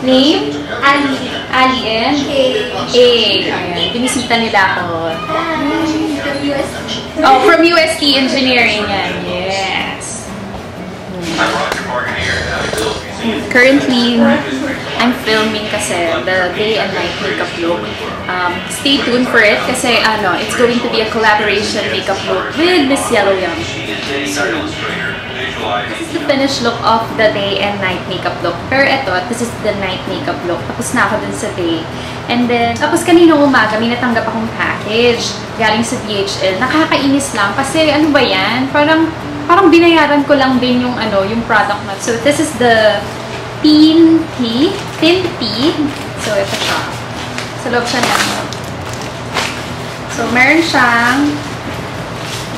Name? Ali. Ali and? A. Ayan, binisita nila ako. From UST. Oh, from UST Engineering yan. Yes. Currently, I'm filming kasi the day and night makeup look. Stay tuned for it kasi it's going to be a collaboration makeup look with Miss Yellow Yum. This is the finished look of the day and night makeup look. Pero this is the night makeup look. Tapos na ako dun sa day. And then, tapos kaninang umaga, may natanggap akong package galing sa DHL. Nakakainis lang kasi ano ba yan? Parang binayaran ko lang din yung yung product na. So this is the Thin Tea. So ito siya. Sa loob siya na. So meron siyang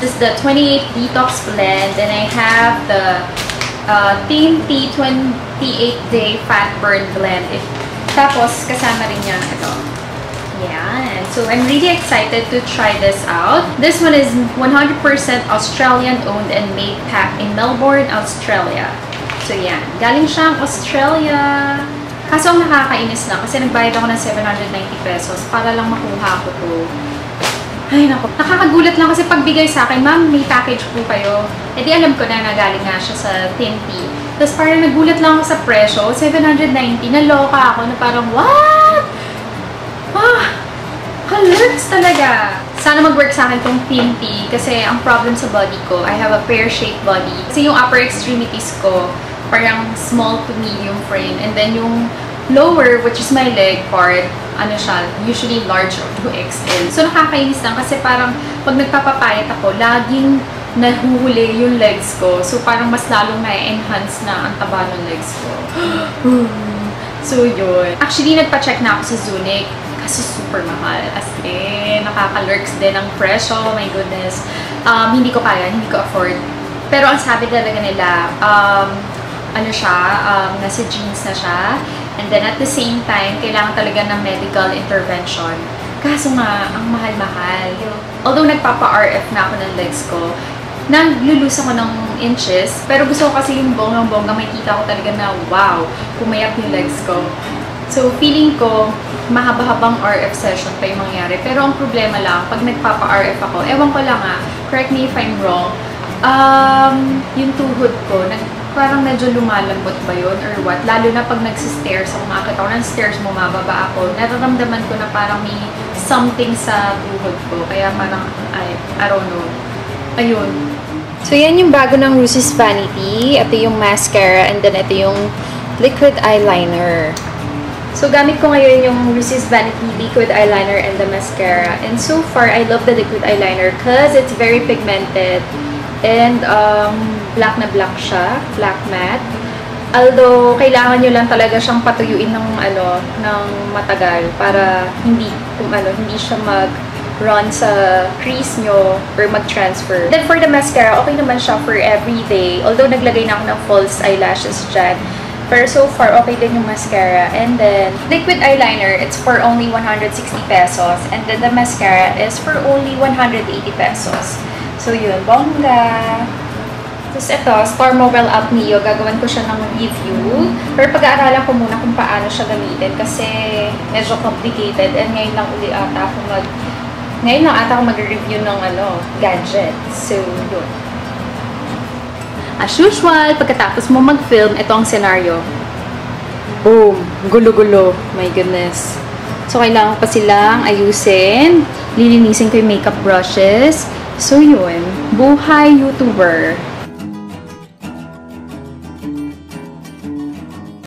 this is the 28 Detox Blend, and I have the Thin Tea 28-Day Fat Burn Blend. Tapos, kasama rin niya ito. Yan. So, I'm really excited to try this out. This one is 100% Australian-owned and made pack in Melbourne, Australia. So, yan. Galing siyang Australia. Kaso, ang nakakainis lang kasi nagbayad ako ng 790 pesos para lang makuha ko to. Ay, naku. Nakakagulat lang kasi pagbigay sa akin, ma'am, may package po kayo. Eh di alam ko na nagaling nga siya sa Thin Tea. Tapos parang nagulat lang ako sa presyo, 790. Naloka ako na parang, what? Alerts talaga. Sana mag-work sa akin tong Thin Tea kasi ang problem sa body ko, I have a pear-shaped body. Kasi yung upper extremities ko, parang small to medium frame. And then yung lower, which is my leg part, siya, usually large or 2XL. So, nakakainis lang kasi parang pag nagpapapayat ako, laging nahuhuli yung legs ko. So, parang mas lalong na-enhance na ang taba ng legs ko. So, yun. Actually, nagpa-check na ako sa Zunic kasi super mahal. As in, nakaka-lurks din ang presyo. Oh my goodness. Hindi ko kaya, hindi ko afford. Pero ang sabi talaga nila, nasa jeans na siya. And then at the same time, kailangan talaga ng medical intervention. Kaso nga, ang mahal-mahal. Although nagpapa-RF na ako ng legs ko, naglulus ako ng inches, pero gusto ko kasi yung bonggang-bongga, may kita ko talaga na wow, pumayat yung legs ko. So feeling ko, mahaba-habang RF session pa yung mangyari. Pero ang problema lang, pag nagpapa-RF ako, ewan ko lang correct me if I'm wrong, yung tuhod ko, parang medyo lumalambot ba yun or what? Lalo na pag nagsistairs ako, makakita ko ng stairs, bumababa ako, nararamdaman ko na parang may something sa tuhod ko. Kaya parang, I don't know. Ayun. So, yan yung bago ng Rusis Vanity. Ito yung mascara and then ito yung liquid eyeliner. So, gamit ko ngayon yung Rusis Vanity liquid eyeliner and the mascara. And so far, I love the liquid eyeliner because it's very pigmented. And, black na black siya, black matte. Although, kailangan nyo lang talaga siyang patuyuin ng matagal para hindi siya mag-run sa crease nyo or mag-transfer. Then, for the mascara, okay naman siya for everyday. Although, naglagay na ako ng false eyelashes dyan. Pero so far, okay din yung mascara. And then, liquid eyeliner, it's for only 160 pesos. And then, the mascara is for only 180 pesos. So, yun, bongga! Tapos ito, Star Mobile App Neo, gagawin ko siya ng review. Pero pag-aaralan ko muna kung paano siya gamitin kasi medyo complicated and ngayon lang ata ako mag-review ng gadget. So, yun. As usual, pagkatapos mo mag-film, ito ang scenario. Boom! Gulo-gulo. My goodness. So, kailangan pa silang ayusin. Lilinisin ko yung makeup brushes. So, yun. Buhay YouTuber.